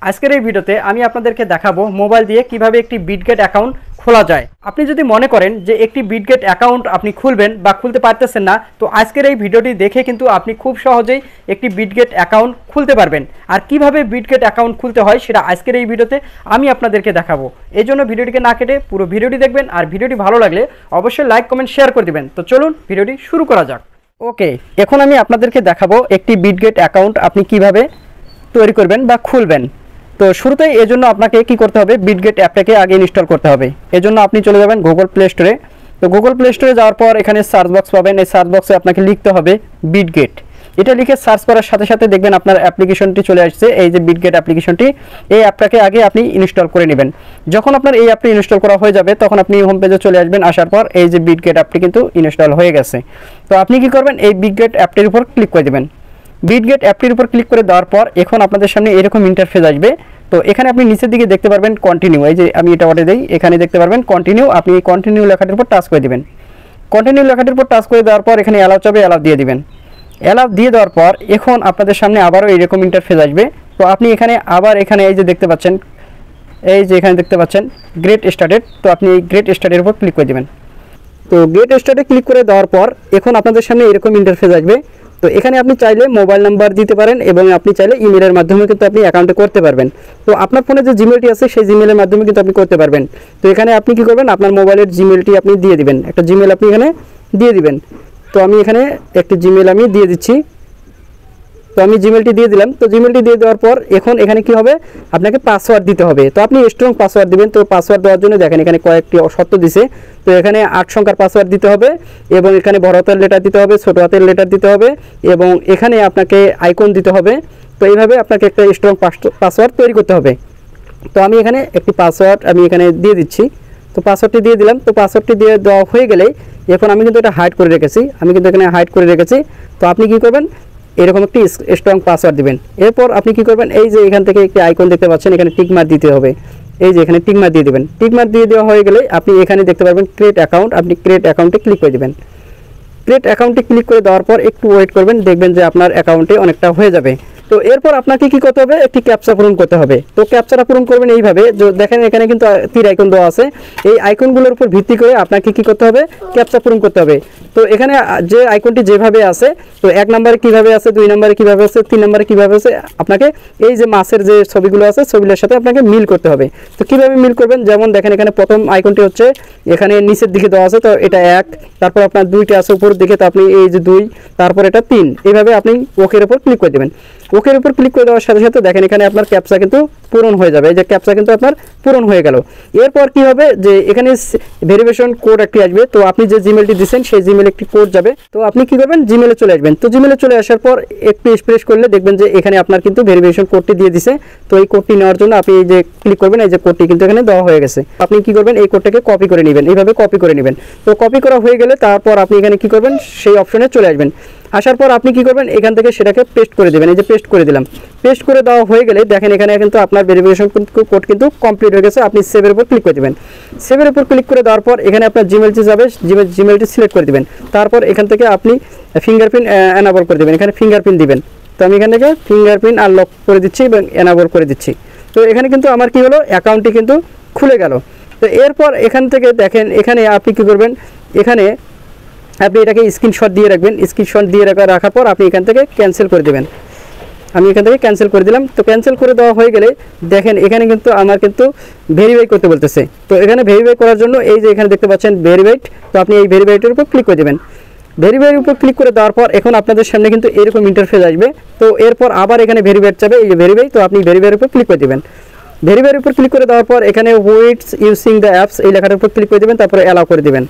আজকের এই ভিডিওতে আমি আপনাদেরকে দেখাবো মোবাইল দিয়ে কিভাবে একটি বিটগেট অ্যাকাউন্ট খোলা যায়। আপনি যদি মনে করেন যে একটি বিটগেট অ্যাকাউন্ট আপনি খুলবেন বা খুলতে পারতেছেন না, তো আজকের এই ভিডিওটি দেখে কিন্তু আপনি খুব সহজেই একটি বিটগেট অ্যাকাউন্ট খুলতে পারবেন। আর কিভাবে বিটগেট অ্যাকাউন্ট খুলতে হয় সেটা আজকের এই ভিডিওতে আমি আপনাদেরকে দেখাবো। এই জন্য ভিডিওটিকে না কেটে পুরো ভিডিওটি দেখবেন, আর ভিডিওটি ভালো লাগলে অবশ্যই লাইক কমেন্ট শেয়ার করে দিবেন। তো চলুন ভিডিওটি শুরু করা যাক। ওকে, এখন আমি আপনাদেরকে দেখাবো একটি বিটগেট অ্যাকাউন্ট আপনি কিভাবে তৈরি করবেন বা খুলবেন। তো শুরুতেই এজন্য আপনাকে কি করতে হবে, বিটগেট অ্যাপটাকে আগে ইনস্টল করতে হবে। এজন্য আপনি চলে যাবেন গুগল প্লে স্টোরে। তো গুগল প্লে স্টোরে যাওয়ার পর এখানে সার্চ বক্স পাবেন। এই সার্চ বক্সে আপনাকে লিখতে হবে বিটগেট। এটা লিখে সার্চ করার সাথে সাথে দেখবেন আপনার অ্যাপ্লিকেশনটি চলে আসছে, এই যে বিটগেট অ্যাপ্লিকেশনটি। এই অ্যাপটাকে আগে আপনি ইনস্টল করে নেবেন। যখন আপনার এই অ্যাপটি ইনস্টল করা হয়ে যাবে তখন আপনি হোম পেজে চলে আসবেন। আসার পর এই যে বিটগেট অ্যাপটি কিন্তু ইনস্টল হয়ে গেছে। তো আপনি কি করবেন, এই বিটগেট অ্যাপটির উপর ক্লিক করে দেবেন। বিটগেট অ্যাপটির উপর ক্লিক করে দেওয়ার পর এখন আপনাদের সামনে এরকম ইন্টারফেস আসবে। তো এখানে আপনি নিচের দিকে দেখতে পারবেন কন্টিনিউ, এই যে আমি এটা অর্ডার দিই, এখানে দেখতে পারবেন কন্টিনিউ। আপনি এই কন্টিনিউ লেখাটির উপর টাচ করে দিবেন। কন্টিনিউ লেখাটির উপর টাচ করে দেওয়ার পর এখানে অ্যালাউ চাবে, অ্যালাউ দিয়ে দিবেন। অ্যালাউ দিয়ে দেওয়ার পর এখন আপনাদের সামনে আবারও এরকম ইন্টারফেস আসবে। তো আপনি এখানে আবার এখানে এই যে দেখতে পাচ্ছেন, এই যে এখানে দেখতে পাচ্ছেন গেট স্টার্টেড। তো আপনি এই গেট স্টার্টের উপর ক্লিক করে দেবেন। তো গেট স্টার্টে ক্লিক করে দেওয়ার পর এখন আপনাদের সামনে এরকম ইন্টারফেস আসবে। তো এখানে আপনি চাইলে মোবাইল নাম্বার দিতে পারেন এবং আপনি চাইলে ইমেলের মাধ্যমে কিন্তু আপনি অ্যাকাউন্টে করতে পারবেন। তো আপনার ফোনে যে জিমেলটি আছে সেই জিমেলের মাধ্যমে কিন্তু আপনি করতে পারবেন। তো এখানে আপনি কি করবেন, আপনার মোবাইলের জিমেলটি আপনি দিয়ে দিবেন, একটা জিমেল আপনি এখানে দিয়ে দিবেন। তো আমি এখানে একটি জিমেল আমি দিয়ে দিচ্ছি। তো আমি জিমেলটি দিয়ে দিলাম। তো জিমেলটি দিয়ে দেওয়ার পর এখন এখানে কি হবে, আপনাকে পাসওয়ার্ড দিতে হবে। তো আপনি স্ট্রং পাসওয়ার্ড দিবেন। তো পাসওয়ার্ড দেওয়ার জন্য দেখেন এখানে কয়েকটি শর্ত দিছে। তো এখানে 8 সংখ্যার পাসওয়ার্ড দিতে হবে এবং এখানে বড় হাতের লেটার দিতে হবে, ছোট হাতের লেটার দিতে হবে এবং এখানে আপনাকে আইকন দিতে হবে। তো এইভাবে আপনাকে একটা স্ট্রং পাসওয়ার্ড তৈরি করতে হবে। তো আমি এখানে একটি পাসওয়ার্ড আমি এখানে দিয়ে দিচ্ছি। তো পাসওয়ার্ডটি দিয়ে দিলাম। তো পাসওয়ার্ডটি দিয়ে দেওয়া হয়ে গেলেই এখন আমি কিন্তু এটা হাইড করে রেখেছি, আমি কিন্তু এখানে হাইড করে রেখেছি। তো আপনি কি করবেন, এরকম একটি স্ট্রং পাসওয়ার্ড দিবেন। এরপর আপনি কি করবেন, এই যে এখান থেকে একটি আইকন দেখতে পাচ্ছেন, এখানে টিকমার্ক দিতে হবে। এই যে এখানে টিকমার্ক দিয়ে দেবেন। টিকমার্ক দিয়ে দেওয়া হয়ে গেলে আপনি এখানে দেখতে পারবেন ক্রিয়েট অ্যাকাউন্ট। আপনি ক্রিয়েট অ্যাকাউন্টে ক্লিক করে দেবেন। ক্রিয়েট অ্যাকাউন্টে ক্লিক করে দেওয়ার পর একটু ওয়েট করবেন, দেখবেন যে আপনার অ্যাকাউন্টে অনেকটা হয়ে যাবে। তো এরপর আপনাকে কি করতে হবে, একটি ক্যাপচা পূরণ করতে হবে। তো ক্যাপচাটা পূরণ করবেন এইভাবে, যে দেখেন এখানে কিন্তু তীর আইকন দেওয়া আছে। এই আইকনগুলোর উপর ভিত্তি করে আপনাকে কি করতে হবে, ক্যাপচা পূরণ করতে হবে। তো এখানে যে আইকনটি যেভাবে আছে, তো 1 নম্বরে কিভাবে আছে, 2 নম্বরে কিভাবে আছে, 3 নম্বরে কিভাবে আছে, আপনাকে এই যে মাছের যে ছবিগুলো আছে ছবিগুলোর সাথে আপনাকে মিল করতে হবে। তো কিভাবে মিল করবেন, যেমন দেখেন এখানে প্রথম আইকনটি হচ্ছে এখানে নিচের দিকে দেওয়া আছে, তো এটা 1, তারপর আপনার 2টা আছে উপরের দিকে, তো আপনি এই যে 2, তারপর এটা 3, এইভাবে আপনি ওকের উপর ক্লিক করে দেবেন। ওকের উপর ক্লিক করে দেওয়ার সাথে সাথে দেখেন এখানে আপনার ক্যাপচা কিন্তু পূরণ হয়ে যাবে। এই যে ক্যাপচা কিন্তু আপনার পূরণ হয়ে গেল। এরপর কি হবে, যে এখানে ভেরিফিকেশন কোড একটি আসবে। তো আপনি যে জিমেলটি দিচ্ছেন সেই জিমেলে একটি কোড যাবে। তো আপনি কি করবেন, জিমেলে চলে আসবেন। তো জিমেলে চলে আসার পর একটু প্রেস করলে দেখবেন যে এখানে আপনার কিন্তু ভেরিফিকেশন কোডটি দিয়ে দিছে। তো এই কোডটি নেওয়ার জন্য আপনি এই যে ক্লিক করবেন, এই যে কোডটি কিন্তু এখানে দেওয়া হয়ে গেছে। আপনি কি করবেন, এই কোডটাকে কপি করে নেবেন, এইভাবে কপি করে নেবেন। তো কপি করা হয়ে গেলে তারপর আপনি এখানে কি করবেন, সেই অপশনে চলে আসবেন। আসার পর আপনি কি করবেন, এখান থেকে সেটাকে পেস্ট করে দেবেন। এই যে পেস্ট করে দিলাম। পেস্ট করে দেওয়া হয়ে গেলে দেখেন এখানে কিন্তু আপনার ভেরিফিকেশন কোড কিন্তু কমপ্লিট হয়ে গেছে। আপনি সেভের উপর ক্লিক করে দেবেন। সেভের উপর ক্লিক করে দেওয়ার পর এখানে আপনার জিমেলটি যাবে, জিমেলটি সিলেক্ট করে দেবেন। তারপর এখান থেকে আপনি ফিঙ্গারপ্রিন্ট এনাবল করে দেবেন। এখানে ফিঙ্গারপ্রিন্ট দিবেন। তো আমি এখান থেকে ফিঙ্গারপ্রিন্ট আনলক করে দিচ্ছি এবং এনাবল করে দিচ্ছি। তো এখানে কিন্তু আমার কি হলো, অ্যাকাউন্টটি কিন্তু খুলে গেল। তো এরপর এখান থেকে দেখেন এখানে আপনি কি করবেন, এখানে আপনি এটাকে স্ক্রিনশট দিয়ে রাখবেন। স্ক্রিনশট দিয়ে রাখার পর আপনি এখান থেকে ক্যান্সেল করে দেবেন। আমি এখান থেকে ক্যান্সেল করে দিলাম। তো ক্যান্সেল করে দেওয়া হয়ে গেলে দেখেন এখানে কিন্তু আমার কিন্তু ভেরিফাই করতে বলতেছে। তো এখানে ভেরিফাই করার জন্য এই যে এখানে দেখতে পাচ্ছেন ভেরিফাইড, তো আপনি এই ভেরিফাইডের উপর ক্লিক করে দেবেন। ভেরিফাইয়ের উপর ক্লিক করে দেওয়ার পর এখন আপনাদের সামনে কিন্তু এরকম ইন্টারফেস আসবে। তো এরপর আবার এখানে ভেরিফাইড যাবে, এই যে ভেরিফাই। তো আপনি ভেরিফাইয়ের উপর ক্লিক করে দেবেন। ভেরিফাইয়ের উপর ক্লিক করে দেওয়ার পর এখানে ওয়েটস ইউজিং দ্য অ্যাপস এই লেখাটার উপর ক্লিক করে দেবেন। তারপরে অ্যালাউ করে দেবেন।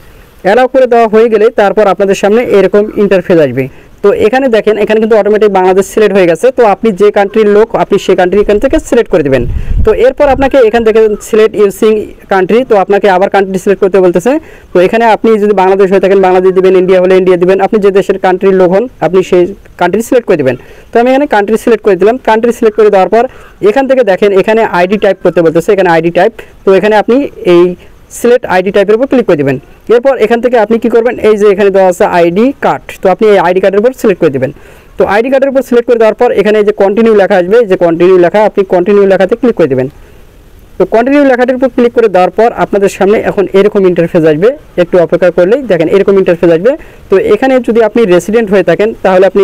অ্যালাউ করে দেওয়া হয়ে গেলে তারপর আপনাদের সামনে এরকম ইন্টারফেস আসবে। তো এখানে দেখেন এখানে কিন্তু অটোমেটিক বাংলাদেশ সিলেক্ট হয়ে গেছে। তো আপনি যে কান্ট্রির লোক আপনি সেই কান্ট্রি এখান থেকে সিলেক্ট করে দেবেন। তো এরপর আপনাকে এখান থেকে সিলেক্ট ইউজিং কান্ট্রি, তো আপনাকে আবার কান্ট্রি সিলেক্ট করতে বলতেছে। তো এখানে আপনি যদি বাংলাদেশ হয়ে থাকেন বাংলাদেশ দিবেন, ইন্ডিয়া হলে ইন্ডিয়া দিবেন, আপনি যে দেশের কান্ট্রির লোক হন আপনি সেই কান্ট্রি সিলেক্ট করে দেবেন। তো আমি এখানে কান্ট্রি সিলেক্ট করে দিলাম। কান্ট্রি সিলেক্ট করে দেওয়ার পর এখান থেকে দেখেন এখানে আইডি টাইপ করতে বলতেছে, এখানে আইডি টাইপ। তো এখানে আপনি এই সিলেক্ট আইডি টাইপের উপর ক্লিক করে দেবেন। এরপর এখান থেকে আপনি কি করবেন, এই যে এখানে দেওয়া আছে আইডি কার্ড, তো আপনি এই আইডি কার্ডের উপর সিলেক্ট করে দেবেন। তো আইডি কার্ডের উপর সিলেক্ট করে দেওয়ার পর এখানে যে কন্টিনিউ লেখা আসবে, যে কন্টিনিউ লেখা, আপনি কন্টিনিউ লেখাতে ক্লিক করে দেবেন। তো কন্টিনিউ লেখাটির উপর ক্লিক করে দেওয়ার পর আপনাদের সামনে এখন এরকম ইন্টারফেস আসবে, একটু অপেক্ষা করলেই দেখেন এরকম ইন্টারফেস আসবে। তো এখানে যদি আপনি রেসিডেন্ট হয়ে থাকেন তাহলে আপনি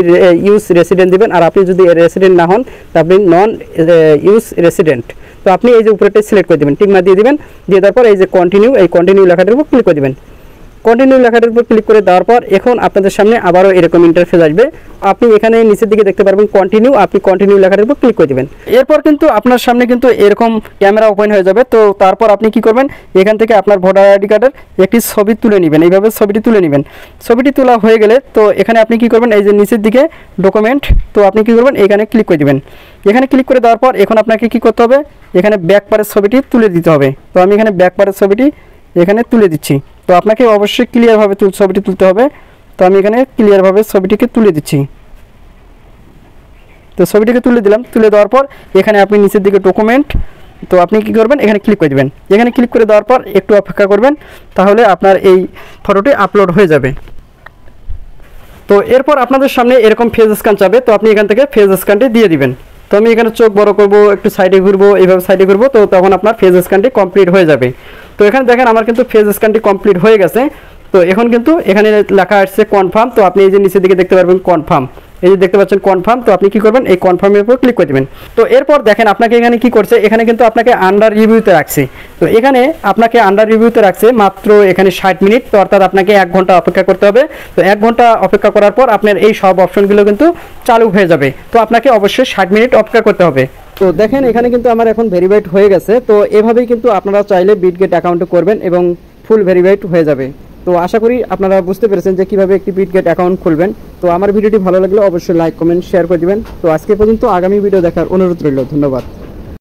ইউজ রেসিডেন্ট দিবেন, আর আপনি যদি রেসিডেন্ট না হন তা আপনি নন ইউজ রেসিডেন্ট। তো আপনি এই যে উপরেটা সিলেক্ট করে দেবেন, টিক মার্ক দিয়ে দিবেন, দিয়ে তারপর এই যে কন্টিনিউ, এই কন্টিনিউ লেখাটির উপর ক্লিক করে দেবেন। কন্টিনিউ লেখাটির উপর ক্লিক করে দেওয়ার পর এখন আপনাদের সামনে আবারও এরকম ইন্টারফেস আসবে। আপনি এখানে নিচের দিকে দেখতে পারবেন কন্টিনিউ, আপনি কন্টিনিউ লেখাটির উপর ক্লিক করে দেবেন। এরপর কিন্তু আপনার সামনে কিন্তু এরকম ক্যামেরা ওপেন হয়ে যাবে। তো তারপর আপনি কি করবেন, এখান থেকে আপনার ভোটার আইডি কার্ডের একটি ছবি তুলে নেবেন, এইভাবে ছবিটি তুলে নেবেন। ছবিটি তোলা হয়ে গেলে তো এখানে আপনি কি করবেন, এই যে নিচের দিকে ডকুমেন্ট, তো আপনি কি করবেন, এখানে ক্লিক করে দেবেন। এখানে ক্লিক করে দেওয়ার পর এখন আপনাকে কি করতে হবে, এখানে ব্যাক পারের ছবিটি তুলে দিতে হবে। তো আমি এখানে ব্যাক পারের ছবিটি এখানে তুলে দিচ্ছি। তো আপনাকে অবশ্যই ক্লিয়ারভাবে ছবিটি তুলতে হবে। তো আমি এখানে ক্লিয়ারভাবে ছবিটিকে তুলে দিচ্ছি। তো ছবিটিকে তুলে দিলাম। তুলে দেওয়ার পর এখানে আপনি নিচের দিকে ডকুমেন্ট, তো আপনি কি করবেন, এখানে ক্লিক করে দেবেন। এখানে ক্লিক করে দেওয়ার পর একটু অপেক্ষা করবেন, তাহলে আপনার এই ফটোটি আপলোড হয়ে যাবে। তো এরপর আপনাদের সামনে এরকম ফেস স্ক্যান চাবে, তো আপনি এখান থেকে ফেস স্ক্যানটি দিয়ে দিবেন। তো আমি এখানে চোখ বড় করব, একটু সাইডে ঘুরবো, এইভাবে সাইডে ঘুরবো, তো তখন আপনার ফেস স্ক্যানটি কমপ্লিট হয়ে যাবে। তো এখানে দেখেন আমার কিন্তু ফেস স্ক্যানটি কমপ্লিট হয়ে গেছে। তো এখন কিন্তু এখানে লেখা আসছে কনফার্ম, তো আপনি এই যে নিচের দিকে দেখতে পারবেন কনফার্ম, এই যে দেখতে পাচ্ছেন কনফার্ম। তো আপনি কি করবেন, এই কনফার্মের উপর ক্লিক করে দেবেন। তো এরপর দেখেন আপনাকে এখানে কি করছে, এখানে কিন্তু আপনাকে আন্ডার রিভিউতে রাখছে। তো এখানে আপনাকে আন্ডার রিভিউতে রাখছে মাত্র এখানে 60 মিনিট, তো অর্থাৎ আপনাকে 1 ঘন্টা অপেক্ষা করতে হবে। তো 1 ঘন্টা অপেক্ষা করার পর আপনার এই সব অপশনগুলো কিন্তু চালু হয়ে যাবে। তো আপনাকে অবশ্যই 60 মিনিট অপেক্ষা করতে হবে। তো দেখেন এখানে কিন্তু আমার এখন ভেরিফাইড হয়ে গেছে। তো এভাবেই কিন্তু আপনারা চাইলে বিটগেট অ্যাকাউন্টে করবেন এবং ফুল ভেরিফাইড হয়ে যাবে। তো আশা করি আপনারা বুঝতে পেরেছেন যে কিভাবে একটি বিটগেট অ্যাকাউন্ট খুলবেন। তো আমার ভিডিওটি ভালো লাগলে অবশ্যই লাইক কমেন্ট শেয়ার করে দিবেন। তো আজকে পর্যন্ত, আগামী ভিডিও দেখার অনুরোধ রইল। ধন্যবাদ।